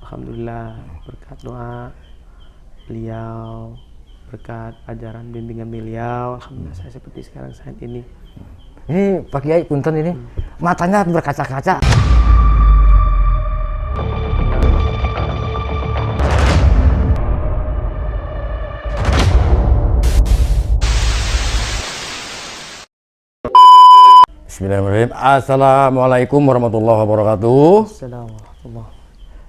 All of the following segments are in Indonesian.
Alhamdulillah berkat doa beliau, berkat ajaran bimbingan beliau, alhamdulillah saya seperti sekarang saat ini. Ini Pak Kiai punten ini matanya berkaca-kaca. Bismillahirrahmanirrahim. Assalamualaikum warahmatullahi wabarakatuh. Assalamualaikum.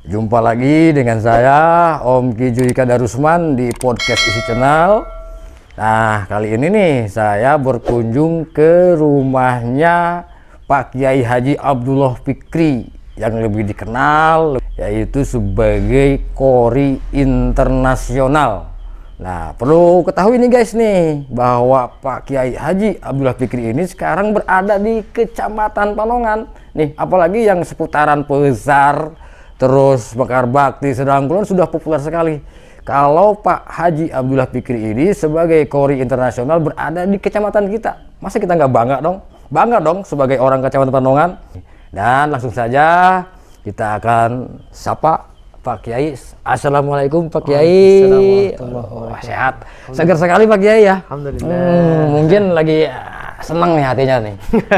Jumpa lagi dengan saya Om Ki Juika Darusman di podcast Isi Channel. Nah, kali ini nih saya berkunjung ke rumahnya Pak Kiai Haji Abdullah Fikri yang lebih dikenal yaitu sebagai Qori Internasional. Nah, perlu ketahui nih guys nih bahwa Pak Kiai Haji Abdullah Fikri ini sekarang berada di Kecamatan Panongan. Nih, apalagi yang seputaran Pesar, terus Mekar Bakti, Sedang Kulon sudah populer sekali. Kalau Pak Haji Abdullah Fikri ini sebagai Qori Internasional berada di kecamatan kita, masa kita nggak bangga dong? Bangga dong sebagai orang Kecamatan Panongan. Dan langsung saja kita akan sapa Pak Kiai. Assalamualaikum Pak Kiai. Sehat, segar sekali Pak Kiai ya. Alhamdulillah. Mungkin lagi senang nih hatinya nih.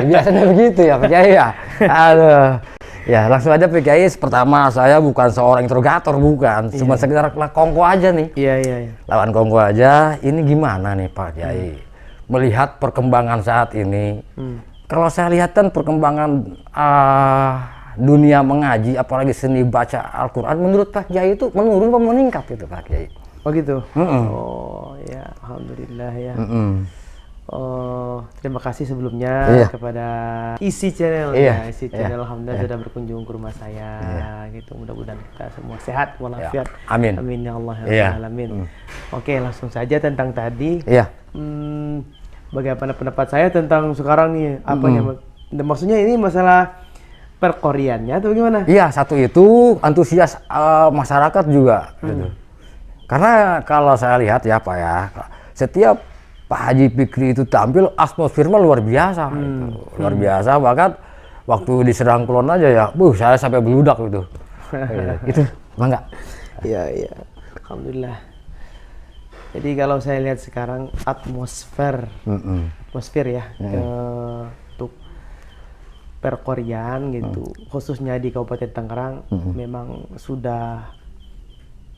Biasanya begitu ya Pak Kiai ya. Aduh. Ya langsung aja Pak Kiai. Pertama saya bukan seorang interrogator, bukan. Cuma sekedar kongko aja nih. Iya. Lawan kongko aja. Ini gimana nih Pak Kiai? Melihat perkembangan saat ini. Kalau saya lihat kan perkembangan dunia mengaji, apalagi seni baca Al-Quran, menurut Pak Kiai itu menurun atau meningkat gitu Pak Kiai? Oh gitu. Oh ya, alhamdulillah ya. Oh, terima kasih sebelumnya kepada Isi Channel ya. Isi Channel alhamdulillah sudah berkunjung ke rumah saya gitu. Mudah-mudahan kita semua sehat walafiat. Amin. Amin ya Allah ya alamin. Oke, langsung saja tentang tadi. Bagaimana pendapat saya tentang sekarang nih maksudnya ini masalah perkoriannya atau gimana? Iya, satu itu antusias masyarakat juga gitu. Karena kalau saya lihat ya Pak ya, setiap Pak Haji Fikri itu tampil atmosfernya luar biasa gitu. Luar biasa, bahkan waktu di Sedang Kulon aja ya, saya sampai beludak gitu. Itu bangga. Iya. Alhamdulillah. Jadi kalau saya lihat sekarang atmosfer ya untuk perkorian gitu, khususnya di Kabupaten Tangerang memang sudah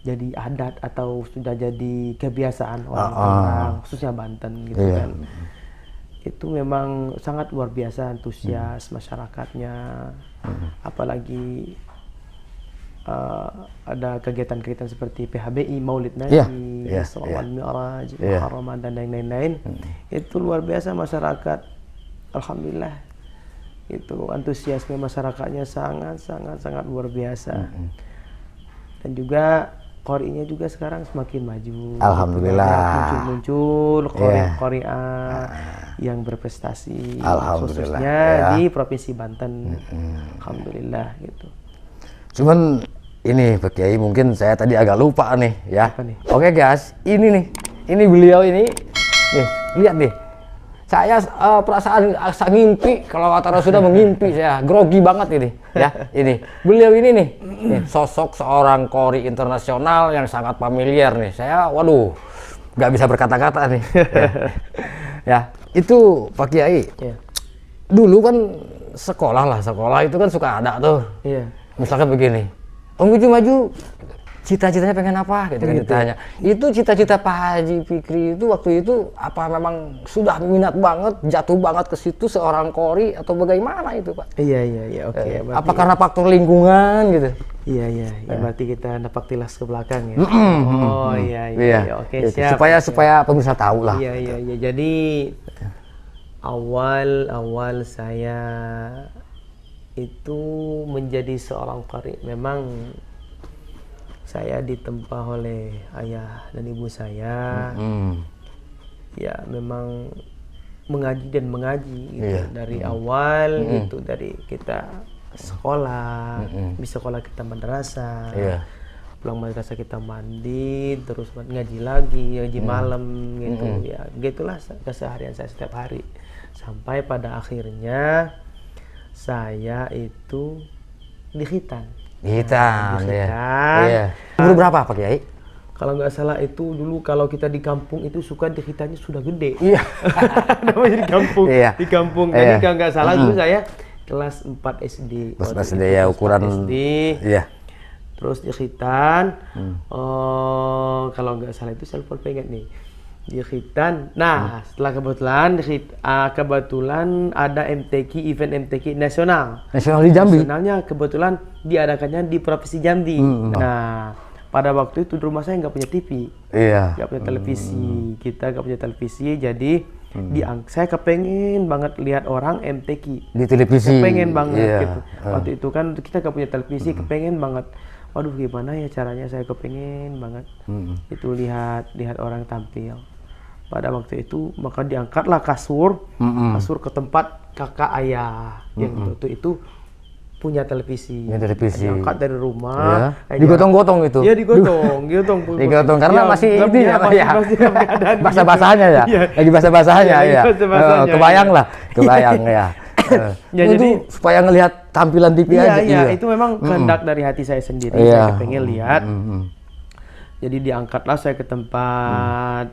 jadi adat atau sudah jadi kebiasaan orang-orang, khususnya Banten gitu kan. Itu memang sangat luar biasa antusias masyarakatnya, apalagi ada kegiatan-kegiatan seperti PHBI, Maulid Nabi, Isra wal Mi'raj, Muharram dan lain-lain. Itu luar biasa masyarakat. Alhamdulillah. Itu antusiasme masyarakatnya sangat luar biasa. Dan juga qori'nya juga sekarang semakin maju. Alhamdulillah. Muncul qori'-qori'ah yang berprestasi, khususnya di Provinsi Banten. Alhamdulillah gitu. Cuman ini Pak Kiai mungkin saya tadi agak lupa nih ya. Oke guys, ini nih. Ini beliau ini. Nih, lihat nih. Saya perasaan asa ngimpi, kalau kata sudah mengimpi, saya grogi banget ini ya. Ini beliau ini nih, sosok seorang Qori Internasional yang sangat familiar nih. Saya waduh nggak bisa berkata-kata nih. Ya itu Pak Kiai. Dulu kan sekolah itu kan suka ada tuh. Misalkan begini, Om Guju maju, cita-citanya pengen apa? Gitu kan ditanya. Itu cita-cita Pak Haji Fikri itu waktu itu apa memang sudah minat banget, jatuh banget ke situ seorang Qori atau bagaimana itu Pak? Iya, oke. Apa karena faktor lingkungan gitu? Iya. Berarti kita napak tilas ke belakang ya. Iya. Oke, siap. Supaya pemirsa tahu lah. Iya. Jadi awal saya itu menjadi seorang qari, memang saya ditempa oleh ayah dan ibu saya. Ya memang mengaji gitu. Dari awal itu dari kita sekolah, di sekolah kita madrasah, pulang madrasah kita mandi, terus ngaji lagi, ngaji malam gitu. Ya begitulah keseharian saya setiap hari sampai pada akhirnya saya itu dikhitan. Hitam, di ya. khitan. Iya. Umur berapa Pak Kiai? Kalau nggak salah itu dulu kalau kita di kampung itu suka di khitannya sudah gede. Iya. Namanya di kampung. Iya. Di kampung. Iya. Jadi kalau nggak salah dulu saya kelas 4 SD. Kelas Waktu SD itu ya, kelas ukuran 4 SD. Iya. Terus di khitan, kalau nggak salah itu saya lupa pengen nih di khitan. Nah, setelah kebetulan ada MTQ, event MTQ nasional. Nasional di Jambi. Nasionalnya kebetulan diadakannya di Provinsi Jambi. Nah, pada waktu itu di rumah saya nggak punya TV, Iya. nggak punya televisi. Kita nggak punya televisi, jadi saya kepengen banget lihat orang MTQ Di televisi. kepengen banget Iya. gitu. Waktu itu kan kita gak punya televisi, kepengen banget. Waduh, gimana ya caranya, saya kepengen banget itu lihat orang tampil. Pada waktu itu maka diangkatlah kasur ke tempat kakak ayah yang waktu itu punya televisi. Punya televisi. Diangkat dari rumah. Iya. Digotong-gotong itu. Iya, digotong. Digotong karena Ya, masih gelap ini ya, ya, Pak, ya. masih dalam keadaan Basah-basahnya ya. Iya. Lagi basah-basahnya Iya, lagi ya. basah-basahnya, Kebayang iya. lah, kebayang ya. Ya, itu jadi- supaya ngelihat tampilan TV Iya, aja. iya, itu memang kehendak dari hati saya sendiri. Iya. Saya kepengen lihat. Jadi diangkatlah saya ke tempat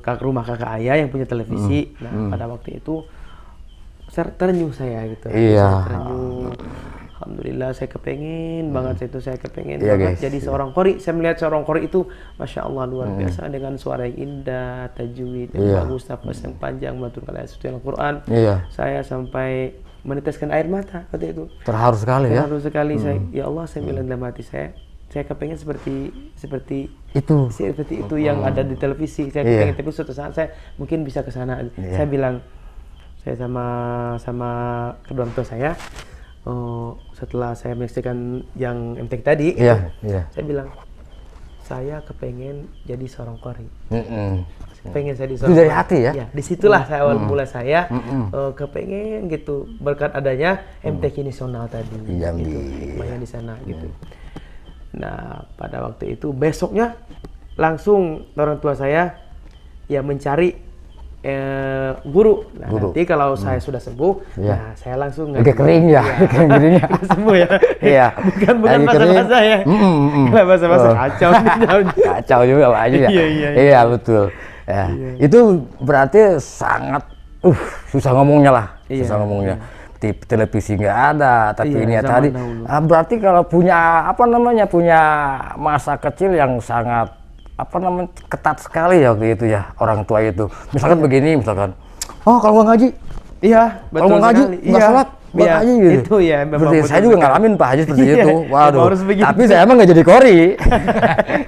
ke rumah kakak ayah yang punya televisi. Nah, pada waktu itu terenyuh saya gitu. Iya. Saya terenyuh. Alhamdulillah saya kepengen banget itu, saya kepengen Iya, banget guys. jadi seorang qori. Saya melihat seorang qori itu masya Allah luar biasa dengan suara yang indah, tajwid yang Iya. bagus, nafas yang panjang, melantunkan ayat suci Al-Quran. Iya. Saya sampai meneteskan air mata waktu itu. Terharu sekali ya. Terharu sekali saya. Ya Allah, saya bilang dalam hati saya kepengen seperti Itu. itu yang ada di televisi. Saya kepengen, tapi suatu saat saya mungkin bisa ke sana. Saya bilang, saya sama kedua orang tua saya, setelah saya menyaksikan yang MTQ tadi, Iya, iya. saya bilang, saya kepengen jadi seorang qori. Pengen saya di Itu dari hati ya? Disitulah saya awal mula saya kepengen gitu berkat adanya MTQ nasional tadi. Jambi. Gitu, lumayan di sana gitu. Nah, pada waktu itu besoknya langsung orang tua saya ya mencari guru. Nah, Guru. nanti kalau saya sudah sembuh, Iya. nah saya langsung Agak kering ya, kering gerinya. sembuh ya. Iya. Bukan Lagi bahasa-bahasa ya. Kalau bahasa-bahasa kacau nih jauhnya. Kacau juga Pak Haji ya. Iya, Betul. Ya. Itu berarti sangat susah ngomongnya lah. Iya, Susah ngomongnya. Televisi nggak ada, tapi Iya, ini ya zaman tadi. dahulu. Berarti kalau punya masa kecil yang sangat ketat sekali ya waktu itu ya orang tua itu. Misalkan begini, misalkan, kalau nggak ngaji, Iya, betul kalau nggak ngaji, sekali. nggak sholat, nggak Iya, ngaji gitu. itu ya. memang Seperti betul saya juga sekali. ngalamin Pak Haji seperti Iya, itu. Waduh. harus begitu. Tapi saya emang nggak jadi kori.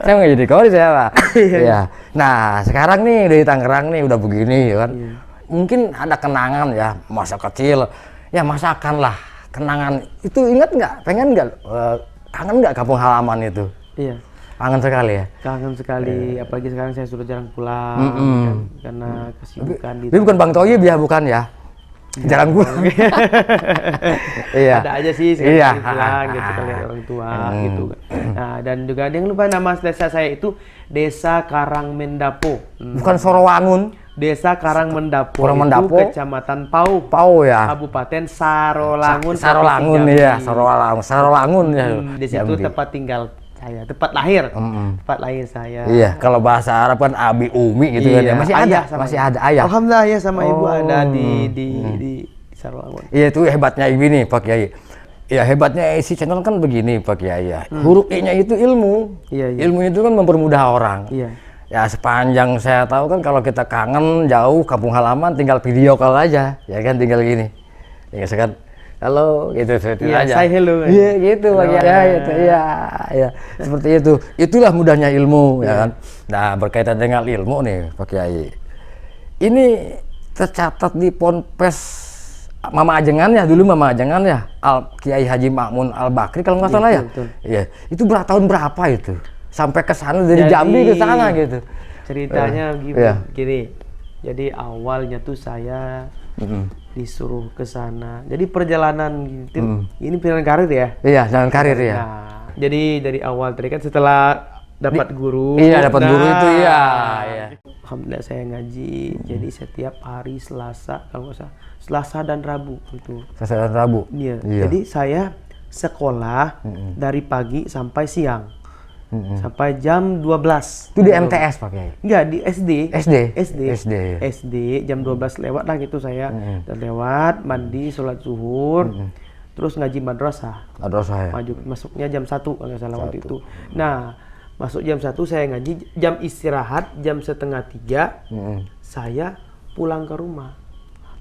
Saya nggak jadi kori saya Pak. Iya. Nah sekarang nih dari Tangerang nih udah begini ya kan. Mungkin ada kenangan ya masa kecil. Ya masakan lah kenangan itu ingat nggak? Pengen nggak? Kangen nggak kampung halaman itu? Iya. Kangen sekali ya. Kangen sekali, apalagi sekarang saya sudah jarang pulang kan, karena kesibukan di. Tapi bukan Bang Toyib ya, bukan ya? Jarang pulang. Iya. Ada aja sih sekali Iya. pulang gitu kan lihat orang tua gitu. Nah, dan juga ada yang lupa nama desa saya itu Desa Karangmendapo. Bukan Sorowangun. Desa Karangmendapo. Karangmendapo. Itu Kecamatan Pau. Pau ya. Kabupaten Sarolangun. Sarolangun Provinsi ya, Jambi. Sarolangun ya. Di situ Jambi. tempat tinggal saya, tempat lahir. Tempat lahir saya. Iya, kalau bahasa Arab kan abi umi gitu kan ya. Masih ada, ayah sama masih ibu. ada ayah. Alhamdulillah ya sama ibu ada di Sarolangun. Iya itu hebatnya ini Pak Kiai. Ya hebatnya isi channel kan begini Pak Kiai ya. Huruf I-nya itu ilmu. Iya, iya. Ilmu itu kan mempermudah orang. Iya. Ya sepanjang saya tahu kan kalau kita kangen jauh kampung halaman tinggal video call aja. Ya kan tinggal gini. Tinggal sekarang halo gitu seperti Iya, aja. say hello. Iya gitu Pak Kiai. Ya, itu, ya. Seperti itu. Itulah mudahnya ilmu ya kan. Nah, berkaitan dengan ilmu nih Pak Kiai. Ini tercatat di Ponpes Mama Ajengan ya, dulu Mama Ajengan ya, Kiai Haji Ma'mun Al-Bakri kalau nggak salah ya. Betul. Iya, itu tahun berapa itu? Sampai ke sana dari Jambi ke sana gitu. Ceritanya Iya. gini. Jadi awalnya tuh saya disuruh ke sana. Jadi perjalanan gitu. Ini perjalanan karir ya. Iya, jalan karir ya. Nah, jadi dari awal tadi kan setelah dapat guru. Iya, dapat guru itu iya. Alhamdulillah saya ngaji. Jadi setiap hari Selasa kalau nggak salah, Selasa dan Rabu itu. Selasa dan Rabu. Iya. Iya. Jadi saya sekolah dari pagi sampai siang. Sampai jam 12. Itu di MTS Pak Kiai? Enggak, di SD. SD jam 12 lewat lah gitu saya. Dan lewat, mandi, sholat zuhur, terus ngaji madrasah. Ya. Masuknya jam 1 kalau nggak salah waktu itu. Nah, masuk jam 1 saya ngaji, jam istirahat jam 2:30 saya pulang ke rumah.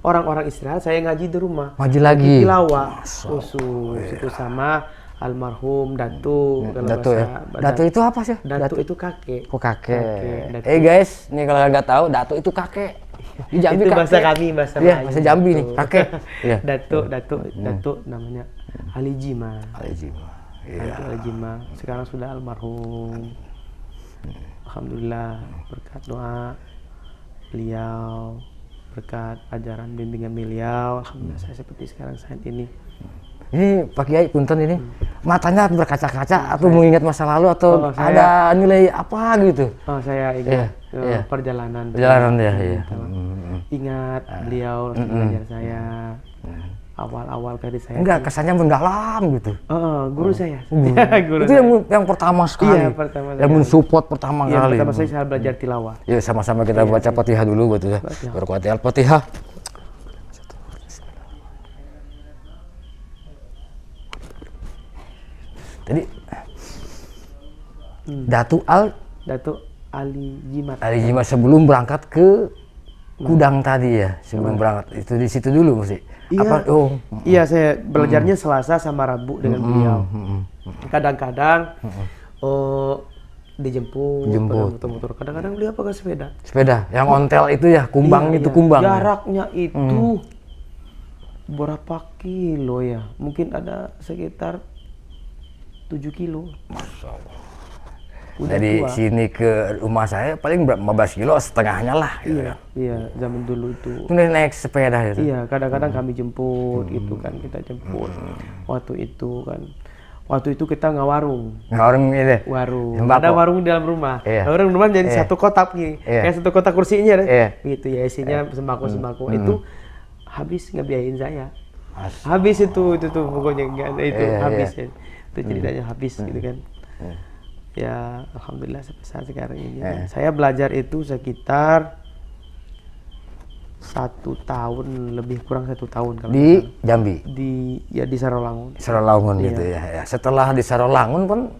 Orang-orang istirahat, saya ngaji di rumah. Ngaji lagi. Tilawah khusus itu sama almarhum Datu. Datu ya. Datu itu apa sih? Datu itu kakek. Oh kakek. Guys, nih kalau nggak tahu, Datu itu kakek. Di Jambi itu kakek. bahasa kami, bahasa Iya, Melayu. bahasa Jambi nih, kakek. Iya. Datu namanya Alijima. Iya. Alijima. Sekarang sudah almarhum. Alhamdulillah berkat doa beliau, berkat ajaran bimbingan beliau, alhamdulillah saya seperti sekarang saat ini. Ini Pak Kiai punten ini matanya berkaca-kaca atau mengingat masa lalu atau ada nilai apa gitu? Oh saya ingat perjalanan ya. Ingat beliau mengajar saya awal-awal kali saya. Enggak, kesannya mendalam gitu. Guru saya. Guru itu yang pertama sekali. Iya, pertama yang mensupport pertama kali. Pertama saya belajar tilawah. Ya sama-sama kita baca Fatihah dulu betul ya. Berkuati Al-Fatihah. Jadi Datu Ali Jimat sebelum berangkat ke Kudang tadi ya, sebelum berangkat itu di situ dulu mesti. Iya, saya belajarnya Selasa sama Rabu dengan beliau. Kadang-kadang dijemput motor. Kadang-kadang beliau pakai sepeda. Sepeda yang ontel itu ya, kumbang itu kumbang. Jaraknya itu berapa kilo ya? Mungkin ada sekitar 7 kilo. Masya Allah. Dari sini ke rumah saya paling 15 kilo setengahnya lah. Iya, zaman dulu itu. Itu naik sepeda itu. Iya, kadang-kadang kami jemput gitu kan, kita jemput. Waktu itu kita nggak warung. Ini. Warung. Ada warung di dalam rumah. Warung rumah jadi satu kotak nih, kayak satu kotak kursinya deh. Gitu ya, isinya sembako-sembako. Itu habis ngebiayain saya. Habis itu pokoknya itu habis ya. Itu ceritanya habis gitu kan. Ya alhamdulillah sampai saat sekarang ini saya belajar itu sekitar 1 tahun, lebih kurang 1 tahun kalau di Jambi, di Sarolangun gitu ya. Setelah di Sarolangun pun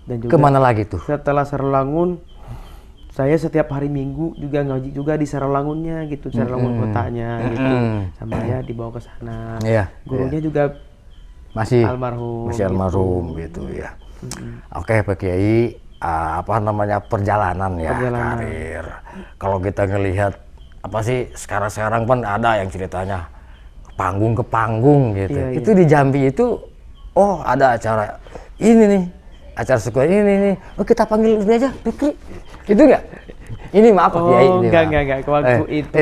dan juga kemana lagi tuh? Setelah Sarolangun saya setiap hari Minggu juga ngaji juga di Sarolangunnya gitu, Sarolangun kotanya gitu, sama ya dibawa ke sana. Gurunya juga masih almarhum gitu ya. Oke Pak Kiai, perjalanan ya, karir. Kalau kita ngelihat apa sih sekarang kan ada yang ceritanya panggung ke panggung gitu. Itu di Jambi itu ada acara ini nih, acara sekolah ini nih. Kita panggil ini aja, Fikri. Gitu enggak? Ini maaf Pak Kiai. Enggak. Waktu itu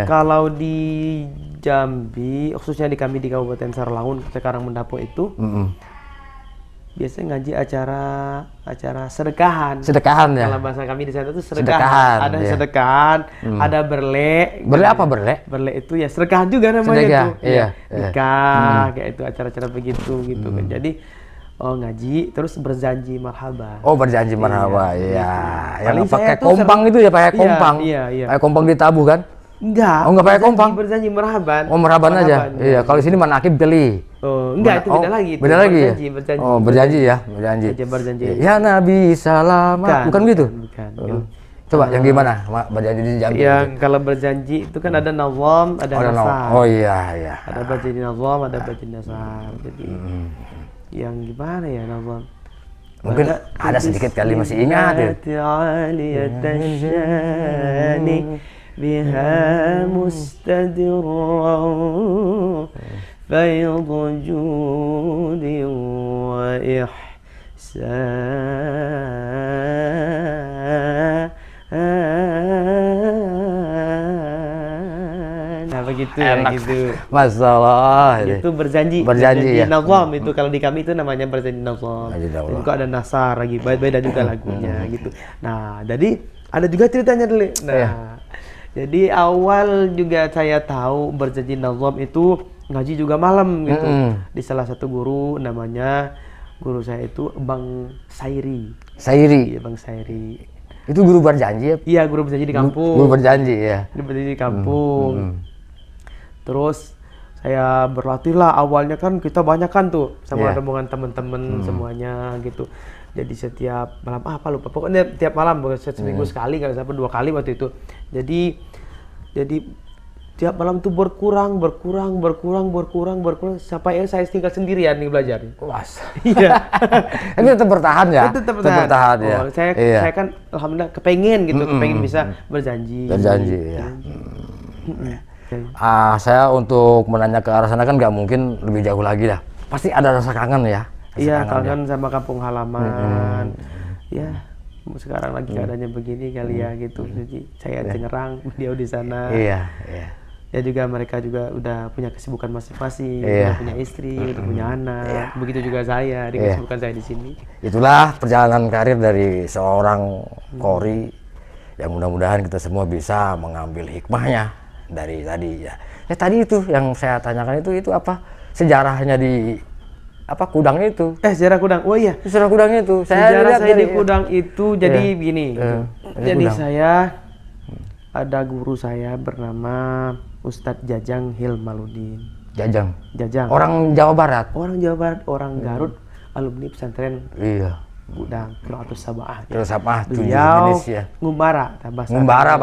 kalau di Jambi, khususnya di kami di Kabupaten Sarolangun sekarang Mendapo itu. Biasanya ngaji acara sedekahan ya. Kalau bahasa kami di sana itu sedekahan. Ada sedekahan, ada berle. Berle apa berle? Berle itu ya sedekahan juga namanya itu. Nikah kayak itu acara-acara begitu gitu kan. Jadi ngaji terus berjanji marhaba. Berjanji marhaba. Iya. Yang pakai kompang itu ya, pakai kompang. Iya. Pakai kompang ditabuh kan? Enggak pakai kompang. Berjanji marhaban. Marhaban aja. Iya, kalau di sini manakib jeli. Enggak, itu beda lagi. Beda lagi ya? Berjanji. Berjanji. Ya Nabi selamat. Bukan gitu? Bukan. Coba yang gimana? Berjanji di Jambi. Yang kalau berjanji itu kan ada nazam, ada nasar. Iya. Ada berjanji nazam, ada berjanji nasar. Jadi yang gimana ya nazam? Mungkin ada sedikit kali masih ingat ya. بها مستدر فيض جود وإحسان. Nah begitu ya gitu. Masalah. Itu berjanji ya. Nazam itu kalau di kami itu namanya berjanji nazam. Dan juga ada nasar lagi, beda juga lagunya gitu. Nah jadi ada juga ceritanya dulu. Nah. Jadi awal juga saya tahu berjanji nazam itu ngaji juga malam gitu. Di salah satu guru namanya guru saya itu Bang Sairi. Iya, Bang Sairi. Itu guru berjanji ya? Iya, guru berjanji di kampung. Guru berjanji ya. Guru berjanji di kampung. Terus saya berlatih lah, awalnya kan kita banyak kan tuh sama rombongan teman-teman semuanya gitu. Jadi setiap malam lupa, pokoknya tiap malam seminggu sekali kalau sampai 2 kali waktu itu. Jadi tiap malam tuh berkurang sampai saya tinggal sendirian nih belajar. Was. Iya. Tapi tetap bertahan ya. Tetap bertahan ya. Saya kan alhamdulillah kepengen bisa berjanji. Ya. Saya untuk menanya ke arah sana kan nggak mungkin lebih jauh lagi dah. Pasti ada rasa kangen ya. Iya, kangen sama kampung halaman. Ya, sekarang lagi keadaannya begini kali ya gitu. Jadi saya Tangerang, dia di sana. Iya. Ya juga mereka juga udah punya kesibukan masing-masing, udah punya istri, udah punya anak. Begitu juga saya, di kesibukan saya di sini. Itulah perjalanan karir dari seorang Qori yang mudah-mudahan kita semua bisa mengambil hikmahnya dari tadi ya. Tadi itu yang saya tanyakan itu apa sejarahnya di Kudang itu? Sejarah Kudang. Oh iya, sejarah Kudangnya itu. Sejarah saya di Kudang itu jadi begini. Jadi saya ada guru saya bernama Ustadz Jajang Hilmaluddin. Jajang. Orang Jawa Barat. Orang Garut, alumni pesantren. Iya. Kudang, Qiraatus Sab'ah. Beliau ya. Ngumbara, Ngumbara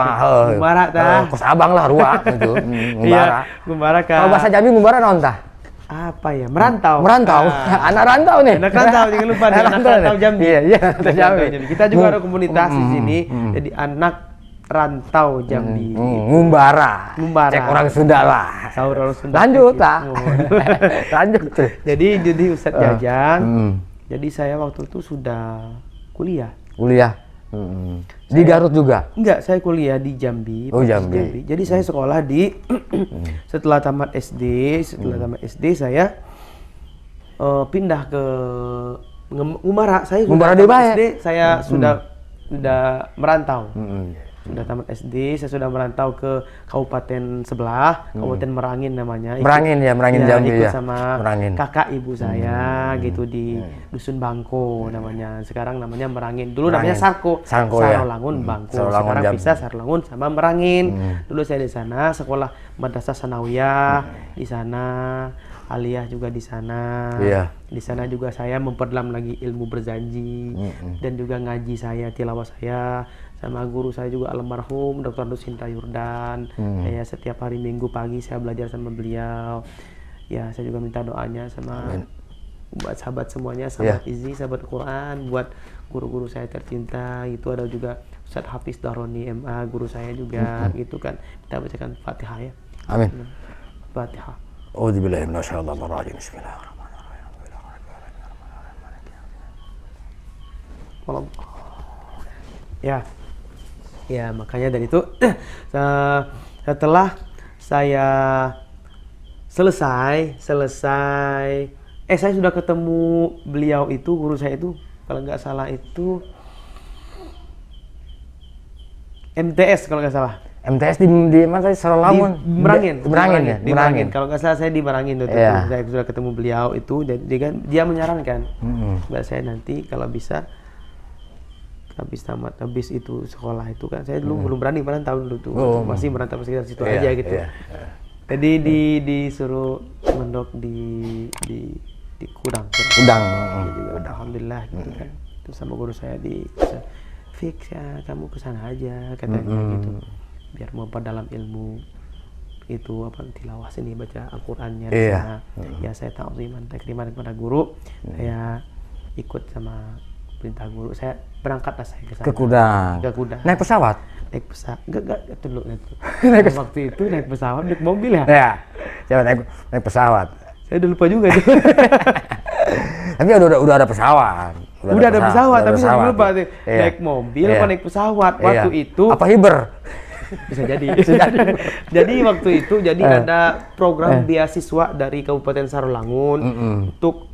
tah. Kos abang lah ruak gitu. Ngumbara. Ngumbara ka. Kalau bahasa Jambi ngumbara naon tah? Apa ya? Merantau. Anak rantau nih. Anak rantau, jangan lupa nih. Anak rantau Jambi. Iya, Jambi. Kita juga ada komunitas di sini. Jadi anak rantau Jambi. Ngumbara. Cek orang Sunda lah. Orang Sunda. Lanjut lah. Lanjut. Jadi Ustadz Jajang. Jadi saya waktu itu sudah kuliah. Di Garut juga? Enggak, saya kuliah di Jambi. Jambi. Jadi saya sekolah di setelah tamat SD saya pindah ke Ngumbara. Ngumbara di mana? SD saya sudah merantau. Sudah tamat SD, saya sudah merantau ke kabupaten sebelah, Kabupaten Merangin namanya. Merangin Jambi ikut ya. sama kakak ibu saya gitu di Dusun Bangko namanya. Sekarang namanya Merangin. Dulu namanya Sarolangun Bangko. Sekarang pisah Sarolangun sama Merangin. Dulu saya di sana sekolah Madrasah Sanawiyah di sana. Aliyah juga di sana. Di sana juga saya memperdalam lagi ilmu berjanji dan juga ngaji saya, tilawah saya sama guru saya juga almarhum Dr. Dusinta Yurdan. Saya setiap hari Minggu pagi saya belajar sama beliau. Ya, saya juga minta doanya sama buat sahabat semuanya, sahabat Izi, sahabat Quran, buat guru-guru saya tercinta. Itu ada juga Ustadz Hafiz Daroni MA, guru saya juga gitu kan. Kita bacakan Fatihah ya. Amin. Fatihah. A'udzubillahi minasyaitonir rajim. Bismillahirrahmanirrahim. Ya, makanya dari itu setelah saya selesai saya sudah ketemu beliau itu, guru saya itu kalau nggak salah itu MTS kalau nggak salah. MTS di mana tadi? Sarolangun. Merangin. Kalau nggak salah saya di Merangin tuh. Saya sudah ketemu beliau itu, jadi kan dia menyarankan, mbak saya nanti kalau bisa habis itu sekolah itu kan saya dulu belum berani merantau dulu tuh, masih merantau sekitar situ aja gitu. Jadi disuruh mendok di Kudang. Jadi alhamdulillah gitu kan. Terus sama guru saya fix ya, kamu kesana aja katanya gitu. Biar memperdalam ilmu itu tilawah sini, baca Al-Qur'annya di sana. Ya saya ta'ziman takriman kepada guru. Saya ikut sama perintah guru, saya berangkatlah saya ke sana. Ke Kudang. Naik pesawat? Enggak dulu itu. Waktu itu naik pesawat, naik mobil ya? Ya. Coba naik pesawat. Saya udah lupa juga tuh. Tapi udah ada pesawat. Udah ada pesawat, tapi saya lupa tuh. Naik mobil apa naik pesawat waktu itu. Apa hiber? Bisa jadi. Jadi waktu itu ada program beasiswa dari Kabupaten Sarolangun untuk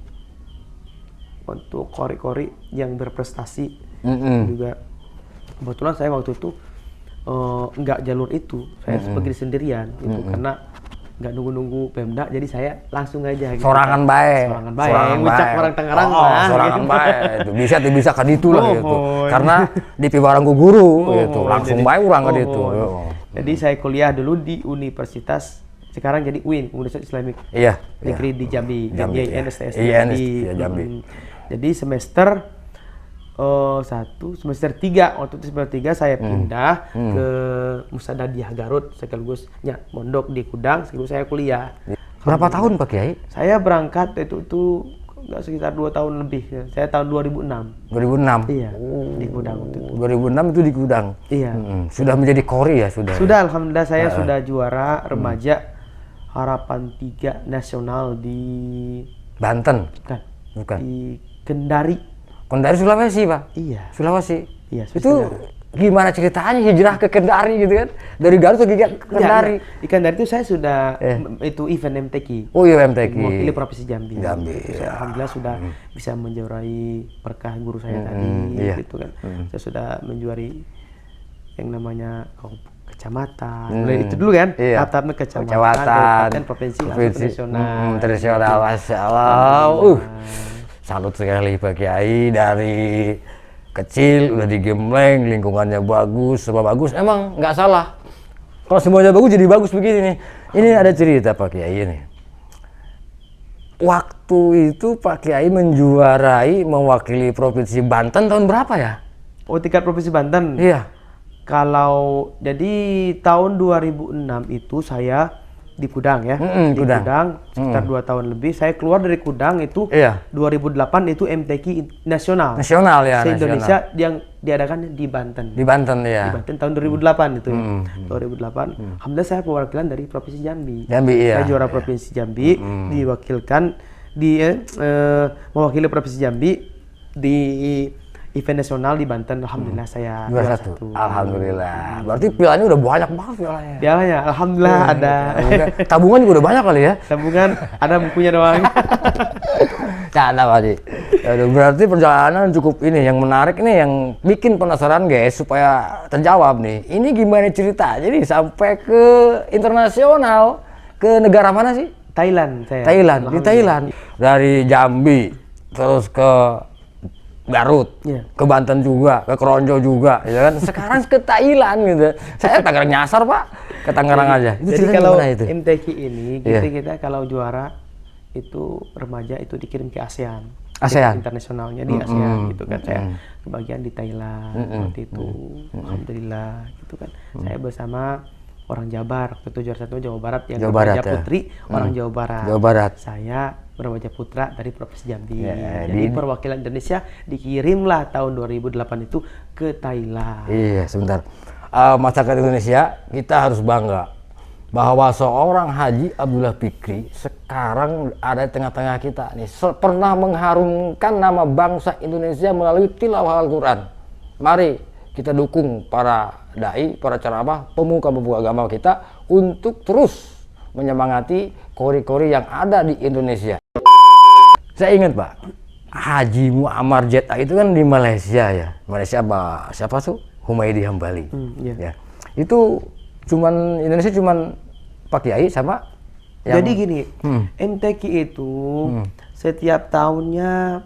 kori-kori yang berprestasi. Juga kebetulan saya waktu itu nggak jalur itu, saya pergi sendirian gitu, karena nggak nunggu-nunggu Pemda, jadi saya langsung aja gitu. Sorangan baik. Sorangan baik. Ngucap orang Tangerang lah. Sorangan gitu. baik. Itu bisa kan itulah gitu. Karena di Pibarangku guru gitu. Langsung baik orang kan itu. Jadi saya kuliah dulu di Universitas, sekarang jadi UIN, Universitas Islamic. Iya. Negeri di Jambi. IAIN STS. Jambi. Jadi semester semester 3, waktu itu semester 3 saya pindah ke Musadadiah Garut, sekaligus mondok di Kudang, sekaligus saya kuliah. Berapa tahun Pak Kiai? Saya berangkat itu nggak sekitar 2 tahun lebih. Saya tahun 2006. 2006? Iya, di Kudang waktu itu. 2006 itu di Kudang? Iya. Sudah menjadi kori ya? Sudah, alhamdulillah saya sudah juara remaja Harapan 3 nasional di Banten? Bukan. Di Kendari. Kendari Sulawesi Pak? Iya. Sulawesi? Iya. Itu gimana ceritanya hijrah ke Kendari gitu kan? Dari Garut ke Kendari? Di Kendari itu saya sudah itu event MTQ. Oh iya, MTQ. Mewakili Provinsi Jambi. Ya. Alhamdulillah sudah bisa menjuarai berkah guru saya tadi gitu kan. Saya sudah menjuarai yang namanya kecamatan. Itu dulu kan? Tahap kecamatan, kabupaten, provinsi, nasional. Internasional, Masya Allah. Salut sekali Pak Kiai, dari kecil udah digembleng, lingkungannya bagus, semua bagus. Emang nggak salah. Kalau semuanya bagus jadi bagus begini nih. Ini ada cerita Pak Kiai ini. Waktu itu Pak Kiai menjuarai mewakili Provinsi Banten tahun berapa ya? Oh, tingkat Provinsi Banten? Iya. Kalau jadi tahun 2006 itu saya di Kudang ya, di Kudang sekitar 2 tahun lebih. Saya keluar dari Kudang itu 2008 itu MTQ nasional. Nasional ya. Se-Indonesia yang diadakan di Banten. Di Banten ya. Di Banten tahun 2008 itu. 2008. Alhamdulillah saya perwakilan dari Provinsi Jambi. Saya juara Provinsi Jambi, diwakilkan mewakili Provinsi Jambi di event nasional di Banten. Alhamdulillah saya juara 1. Alhamdulillah. Berarti pialanya udah banyak banget pialanya. Pialanya alhamdulillah ada. Tabungan juga udah banyak kali ya? Tabungan ada, bukunya doang. Canda Pak Haji. Berarti perjalanan cukup ini yang menarik nih, yang bikin penasaran guys supaya terjawab nih. Ini gimana cerita? Jadi sampai ke internasional, ke negara mana sih? Thailand saya. Di Thailand. Dari Jambi terus ke Garut, ke Banten juga, ke Kronjo juga, ya kan? Sekarang ke Thailand gitu. Saya Tangerang nyasar Pak, ke Tangerang aja. Jadi kalau MTQ ini, kita kalau juara itu remaja itu dikirim ke ASEAN. Internasionalnya di ASEAN gitu kan. Saya kebagian di Thailand seperti itu. Alhamdulillah gitu kan. Saya bersama orang Jabar, itu juara 1 Jawa Barat yang remaja putri, orang Jawa Barat. Saya remaja putra dari Provinsi Jambi. Jadi perwakilan Indonesia dikirimlah tahun 2008 itu ke Thailand. Iya, sebentar. Masyarakat Indonesia kita harus bangga bahwa seorang Haji Abdullah Fikri sekarang ada di tengah-tengah kita nih, pernah mengharumkan nama bangsa Indonesia melalui tilawah Al-Quran. Mari kita dukung para dai, para ceramah, pemuka-pemuka agama kita untuk terus menyemangati kori-kori yang ada di Indonesia. Saya ingat Pak, Haji Muammar Jeddah itu kan di Malaysia ya. Malaysia siapa tuh? Humaydi Hambali. Ya. Itu Indonesia cuman Pak Kiai sama yang... Jadi gini, MTQ itu setiap tahunnya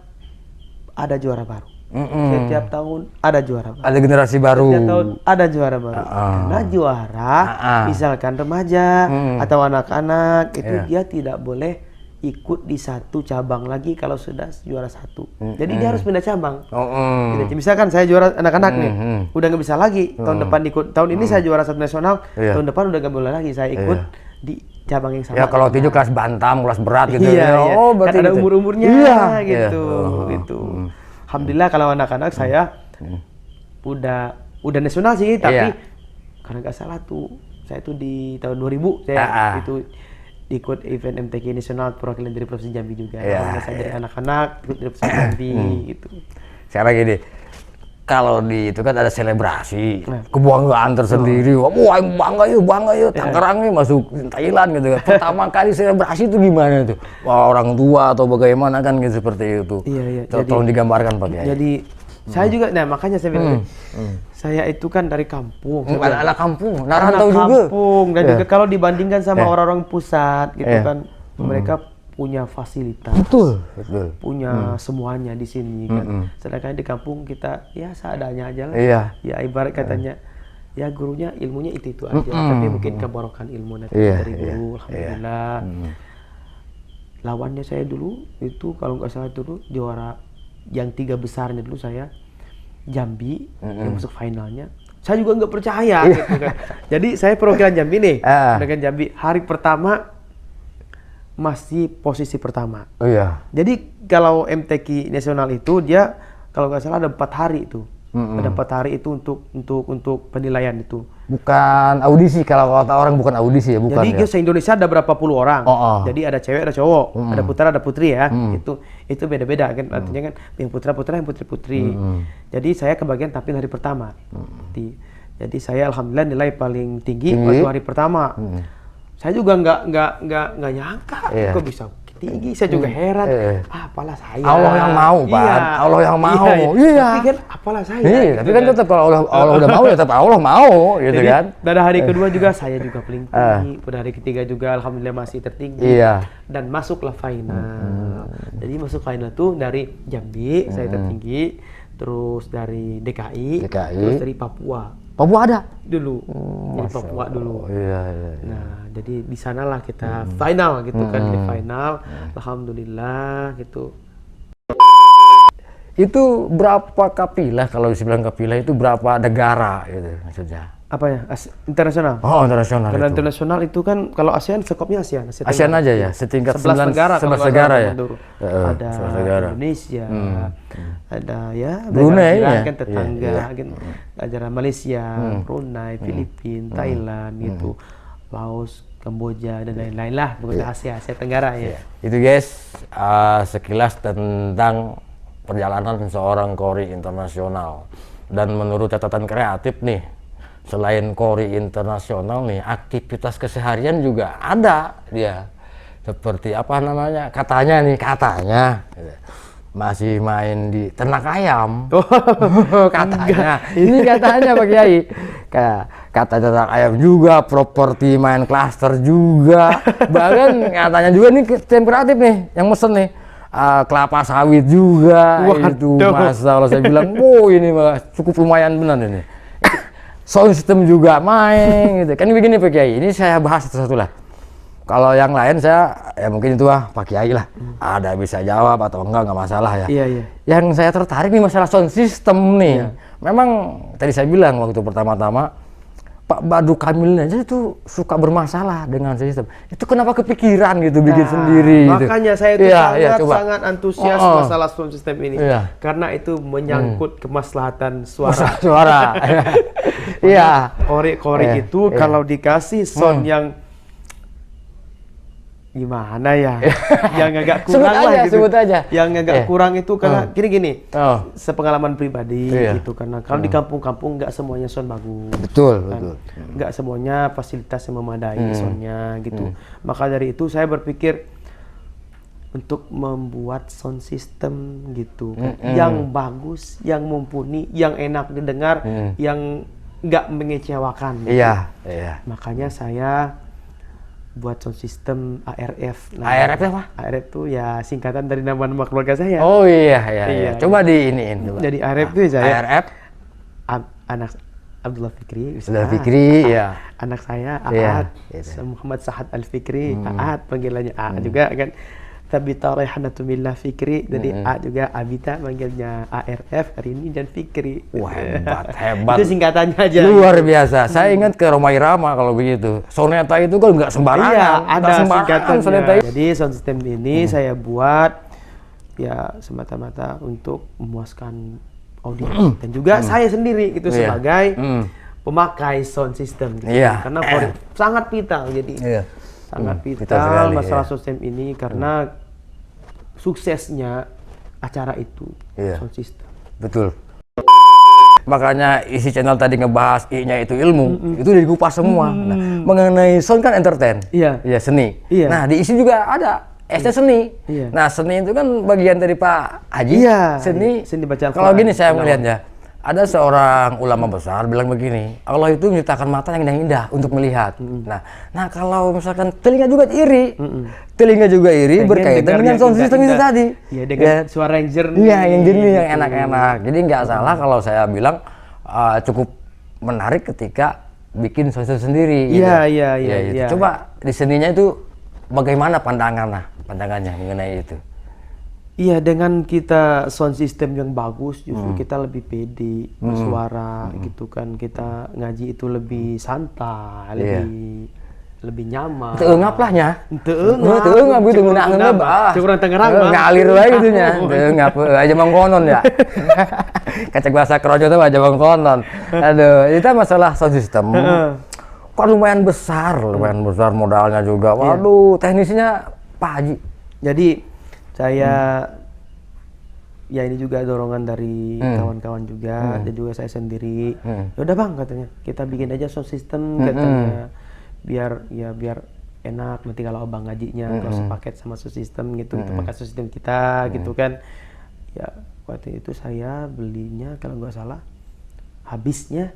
ada juara baru. Setiap tahun ada juara baru. Ada generasi baru. Setiap tahun ada juara baru. Karena juara, misalkan remaja atau anak-anak itu dia tidak boleh ikut di satu cabang lagi kalau sudah juara 1. Jadi dia harus pindah cabang. Misalkan saya juara anak-anak nih, udah nggak bisa lagi tahun depan ikut. Tahun ini saya juara 1 nasional, tahun depan udah nggak boleh lagi saya ikut di cabang yang sama. Ya kalau tinju kelas bantam, kelas berat gitu. Oh, berarti kan ada umur-umurnya gitu. Gitu. Alhamdulillah kalau anak-anak saya udah nasional sih, tapi karena nggak salah tuh saya tuh di tahun 2000 saya itu ikut event MTQ nasional perwakilan dari Provinsi Jambi juga. Saya dari anak-anak ikut dari Provinsi Jambi gitu. Sekarang gini, kalau di itu kan ada selebrasi, kebanggaan tersendiri. Wah, bangga yuk, Tangerang nih masuk Thailand gitu kan. Pertama kali selebrasi itu gimana tuh? Wah, orang tua atau bagaimana kan gitu seperti itu. Iya. Tolong digambarkan Pak Kiai. Jadi Saya juga, nah makanya saya bilang, saya itu kan dari kampung. Anak kampung, rantau juga. Kampung, dan juga kalau dibandingkan sama orang-orang pusat gitu kan, mereka punya fasilitas. Betul. Punya semuanya di sini kan. Sedangkan di kampung kita ya seadanya aja lah. Ya ibarat katanya, ya gurunya ilmunya itu aja, tapi mungkin kebarokan ilmu nanti dari guru, alhamdulillah. Lawannya saya dulu itu kalau nggak salah dulu juara yang 3 besarnya dulu saya Jambi yang masuk finalnya. Saya juga nggak percaya gitu kan. Jadi saya perwakilan Jambi nih, dengan Jambi hari pertama masih posisi pertama. Jadi kalau MTQ nasional itu dia kalau nggak salah ada 4 hari itu. Ada 4 hari itu untuk penilaian itu. Bukan audisi, kalau kata orang bukan audisi ya, bukan. Jadi se-Indonesia ada berapa puluh orang. Jadi ada cewek, ada cowok, ada putra, ada putri ya. Itu beda-beda kan. Artinya kan yang putra-putra, yang putri-putri. Jadi saya kebagian tampil hari pertama. Jadi saya alhamdulillah nilai paling tinggi waktu hari pertama. Saya juga nggak nyangka kok bisa tinggi, saya juga heran. Apalah saya. Allah yang mau, Pak. Allah yang mau. Tapi kan apalah saya. Tapi kan tetap kalau Allah udah mau ya tetap Allah mau gitu. Jadi, kan. Pada hari kedua juga saya juga paling tinggi. Pada hari ketiga juga alhamdulillah masih tertinggi. Dan masuklah final. Jadi masuk final tuh dari Jambi saya tertinggi, terus dari DKI, terus dari Papua. Papua ada dulu, jadi Papua dulu. Nah, jadi di sanalah kita final gitu kan, di final, alhamdulillah gitu. Itu berapa kapilah, kalau dibilang kapilah itu berapa negara gitu maksudnya? Apa ya? Internasional? Oh, internasional. Karena internasional itu kan kalau ASEAN skopnya ASEAN. ASEAN aja ya, setingkat 11 negara. 11 negara ya. Ada Indonesia, ada ya Brunei ya, kan tetangga, ada Malaysia, Brunei, Filipina, Thailand gitu, Laos, Kamboja dan lain-lain lah, pokoknya Asia Tenggara ya. Itu guys, sekilas tentang perjalanan seorang kori internasional. Dan menurut catatan kreatif nih, selain kori internasional nih, aktivitas keseharian juga ada dia. Seperti apa namanya? Katanya masih main di ternak ayam. Katanya. Ini katanya Pak Kiai. Kata ternak ayam juga, properti main klaster juga. Bahkan katanya juga nih tim kreatif nih yang mesen nih. Kelapa sawit juga. Itu masalah saya bilang, ini cukup lumayan benar ini. Sound system juga main gitu. Kan begini Pak Kiai, ini saya bahas satu-satu lah. Kalau yang lain saya ya mungkin itu Pak Kiai lah. Ada bisa jawab atau enggak masalah ya. Yang saya tertarik nih masalah sound system nih. Memang tadi saya bilang waktu pertama-tama Pak Badu Kamilnya aja itu suka bermasalah dengan sistem. Itu kenapa kepikiran gitu bikin sendiri gitu. Makanya saya itu sangat antusias masalah sound system ini. Karena itu menyangkut kemaslahatan suara. Korek itu kalau dikasih sound yang gimana ya, yang agak kurang sebut aja. Yang agak kurang itu karena gini, sepengalaman pribadi gitu, karena kalau di kampung-kampung nggak semuanya sound bagus. Betul. Nggak semuanya fasilitas yang memadai soundnya gitu. Maka dari itu saya berpikir untuk membuat sound system gitu, yang bagus, yang mumpuni, yang enak didengar, yang nggak mengecewakan. Gitu. Makanya saya buat sound system ARF. ARF apa? ARF itu ya singkatan dari nama keluarga saya. Oh iya. Coba diiniin. Jadi ARF itu saya. ARF Anak Abdullah Fikri. Anak saya Aad. Muhammad Sahad Al Fikri. Aad panggilannya A juga kan. Tabita Raihanatu Millah Fikri. Jadi A juga Abita manggilnya ARF hari ini dan Fikri. Wah hebat. Itu singkatannya aja. Luar biasa. Saya ingat ke Roma Irama kalau begitu. Soneta itu kan nggak sembarangan. Iya, ada singkatannya. Jadi sound system ini saya buat ya semata-mata untuk memuaskan audiens dan juga saya sendiri itu sebagai pemakai sound system. Gitu. Karena sangat vital jadi. Sangat vital masalah sound system ini karena suksesnya acara itu sound system. Betul. Makanya isi channel tadi ngebahas I-nya itu ilmu, itu dikupas semua. Nah, mengenai sound kan entertain, seni. Nah, di isi juga ada S-nya seni. Iya. Nah, seni itu kan bagian dari Pak Haji. Iya. Seni baca Al-Quran. Kalau gini saya melihatnya, ada seorang ulama besar bilang begini, Allah itu menciptakan mata yang indah untuk melihat. Nah kalau misalkan telinga juga iri, pengen berkaitan dengan sound system itu tadi. Iya, dengan suara yang jernih. Iya, yang jernih, yang enak-enak. Jadi nggak salah kalau saya bilang cukup menarik ketika bikin sound system sendiri. Iya. Coba di seninya itu bagaimana pandangannya mengenai itu? Iya, dengan kita sound system yang bagus justru kita lebih pede bersuara gitu kan. Kita ngaji itu lebih santai, lebih nyaman. Teungap lah nya. Teungap gitu ngeunang bah. Cukuran Tangerang ngalir wae gitu nya. Teungap aja mangkonon ya. Kacek bahasa krojo tuh aja mangkonon. Aduh, itu masalah sound system. Kok lumayan besar modalnya juga. Waduh, teknisnya Pak Haji. Jadi saya ya ini juga dorongan dari kawan-kawan juga dan juga saya sendiri. Ya udah Bang katanya, kita bikin aja sound system katanya. biar enak nanti kalau Abang ngajinya terus paket sama sound system gitu, kita pakai sound system kita gitu kan. Ya waktu itu saya belinya kalau nggak salah habisnya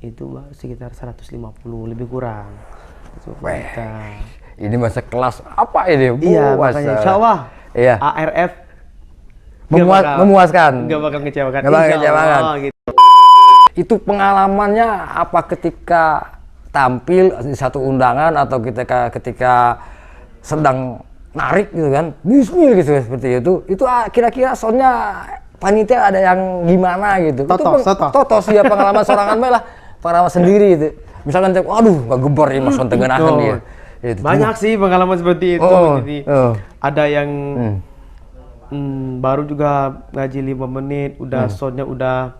itu sekitar 150 lebih kurang. Ini masa kelas apa ini? Iya, makanya insya Allah ARF memuaskan. Nggak bakal ngecewakan. Gitu. Itu pengalamannya apa ketika tampil di satu undangan atau ketika sedang narik gitu kan? Bismillah gitu seperti itu. Itu kira-kira soundnya panitia ada yang gimana gitu? Totos ya pengalaman sorangan lah. Pengalaman sendiri itu. Misalkan waduh nggak gebar ya mas tengenahan dia. Itu. Banyak sih pengalaman seperti itu. Jadi ada yang baru juga ngaji 5 menit, udah soundnya udah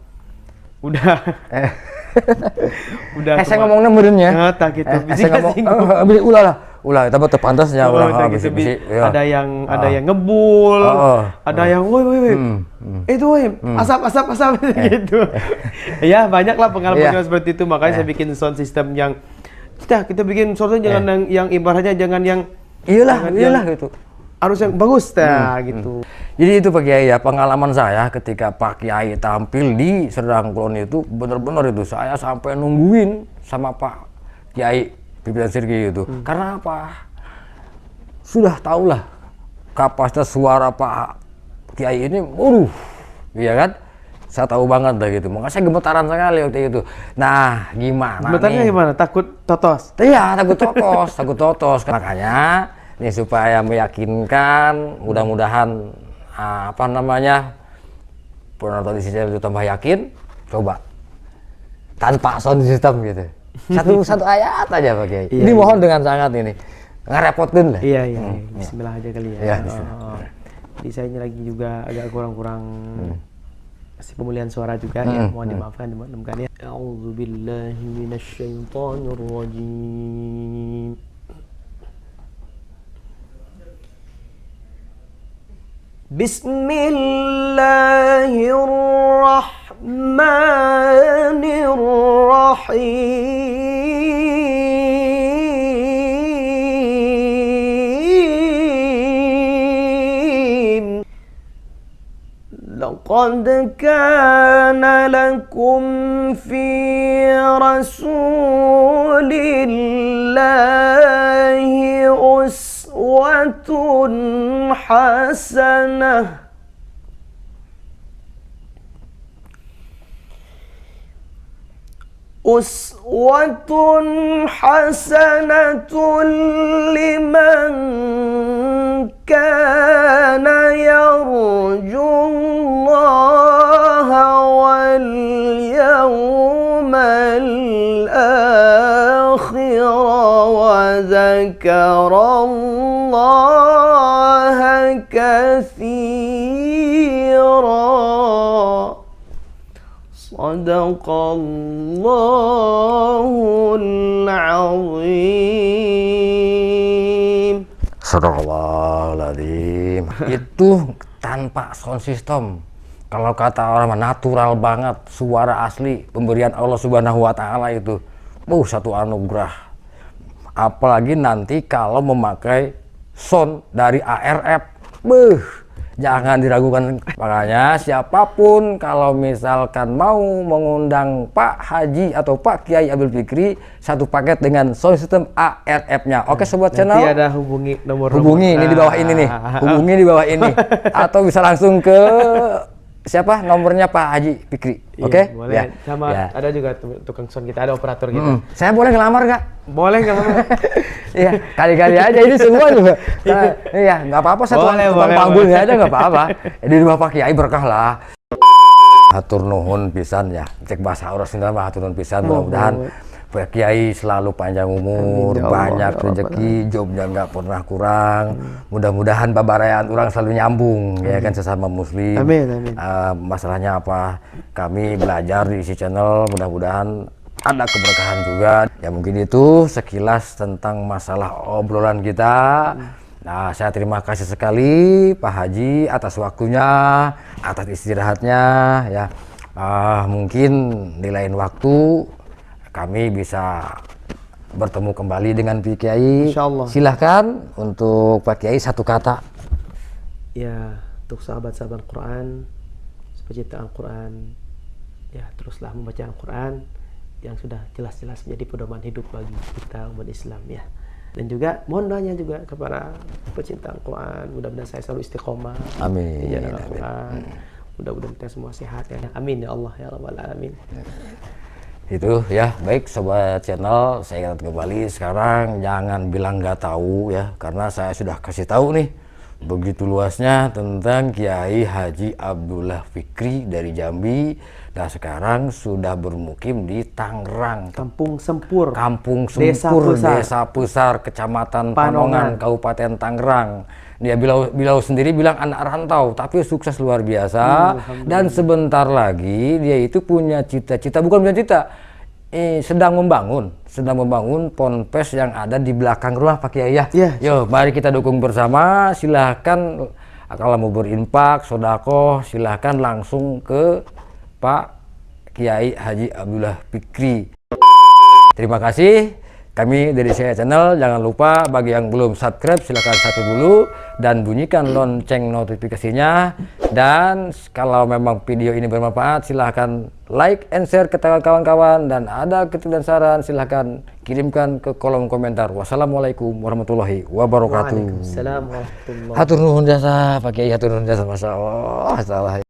saya ngomongnya merenya. Tak gitu. Saya ngomong ulah tambah terpantasnya ulah gitu. Ada yang ngebul, ada yang woi. Itu woi, asap gitu. Ya, banyak lah pengalaman seperti itu, makanya saya bikin sound system yang kita bikin soundnya jangan yang ibaratnya jangan yang iyalah gitu. Harus yang bagus gitu. Jadi itu Pak Kiai ya, pengalaman saya ketika Pak Kiai tampil di Serdang Kulon itu benar-benar itu saya sampai nungguin sama Pak Kiai pimpinan Sirki itu. Karena apa? Sudah tahulah kapasitas suara Pak Kiai ini, iya kan? Saya tahu banget dah gitu. Makanya saya gemetaran sekali waktu itu. Nah, gimana gemetarnya nih? Gimana? Takut totos? Iya, takut totos. Makanya nih supaya meyakinkan, mudah-mudahan penonton di sini itu tambah yakin, coba tanpa sound system gitu. Satu ayat aja Pak Kiai. Ini mohon dengan sangat ini. Ngerepotin lah. Iya. Bismillah aja kali ya. Jadi saya ini lagi juga agak kurang kasih pemulihan suara juga ya. Mohon dimaafkan ya. A'udzubillahi minasyaitonirrajim. Bismillahirrahmanirrahim. Laqad kana lakum fi rasulillahi uswatun hasanah. Uswatun hasanatun liman kana yarjullaha wal yawmal akhir wa zakarallaha katsira. Sadaqallahul azim. Sadaqallahul Itu tanpa sound system. Kalau kata orang natural banget, suara asli pemberian Allah Subhanahu wa taala itu. Satu anugerah. Apalagi nanti kalau memakai sound dari ARF. Jangan diragukan. Makanya siapapun kalau misalkan mau mengundang Pak Haji atau Pak Kiai Abdul Fikri, satu paket dengan sound system ARF-nya. Oke sobat channel. Nanti ada hubungi ini di bawah ini nih. Hubungi di bawah ini. Atau bisa langsung ke siapa nomornya Pak Haji Fikri. Oke? Boleh. Ya. Sama ya. ada juga tukang sound kita, ada operator kita. Saya boleh ngelamar nggak? Boleh nggak apa-apa. Iya, kali-kali aja ini semua juga. Iya, nggak apa-apa, saya tukang panggulnya aja nggak apa-apa. Di rumah Pak Kiai berkah lah. Hatur nuhun pisan ya. Cek bahasa orang Sunda mah hatur nuhun pisan. Mudah-mudahan Pak Kiai selalu panjang umur, banyak rezeki, jobnya nggak pernah kurang. Mudah-mudahan babarayaan orang selalu nyambung, ya kan, sesama muslim. Amin. Masalahnya apa? Kami belajar di isi channel, mudah-mudahan ada keberkahan juga. Ya mungkin itu sekilas tentang masalah obrolan kita. Nah, saya terima kasih sekali Pak Haji atas waktunya, atas istirahatnya ya. Mungkin di lain waktu kami bisa bertemu kembali dengan Pak Kiai. Insyaallah. Silahkan untuk Pak Kiai satu kata. Ya, untuk sahabat-sahabat Quran, pecinta Al-Quran, ya teruslah membaca Al-Quran yang sudah jelas-jelas menjadi pedoman hidup bagi kita umat Islam ya. Dan juga mohon doanya juga kepada pecinta Al-Quran, mudah-mudahan saya selalu istiqomah. Amin. Di jalan Al-Quran. Mudah-mudahan kita semua sehat ya. Amin ya Allah ya Rabbal Alamin. Itu ya, baik sobat channel, saya ingat kembali sekarang jangan bilang nggak tahu ya, karena saya sudah kasih tahu nih begitu luasnya tentang Kiai Haji Abdullah Fikri dari Jambi, dan sekarang sudah bermukim di Tangerang, Kampung Sempur, Desa Pusar, Kecamatan Panongan, Kabupaten Tangerang. Dia beliau sendiri bilang anak rantau, tapi sukses luar biasa. Dan sebentar lagi dia itu punya cita-cita, bukan punya cita, sedang membangun ponpes yang ada di belakang rumah Pak Kiai ya. Yo, mari kita dukung bersama. Silahkan kalau mau berinfak, sodako, silahkan langsung ke Pak Kiai Haji Abdullah Fikri. Terima kasih. Kami dari saya channel, jangan lupa bagi yang belum subscribe silahkan subscribe dulu dan bunyikan lonceng notifikasinya. Dan kalau memang video ini bermanfaat silahkan like and share ke kawan-kawan, dan ada kritik dan saran silahkan kirimkan ke kolom komentar. Wassalamualaikum warahmatullahi wabarakatuh. Waalaikumsalam warahmatullahi wabarakatuh. Hatur nuhun jasa Pak Kiai, hatur nuhun jasa, Masya Allah.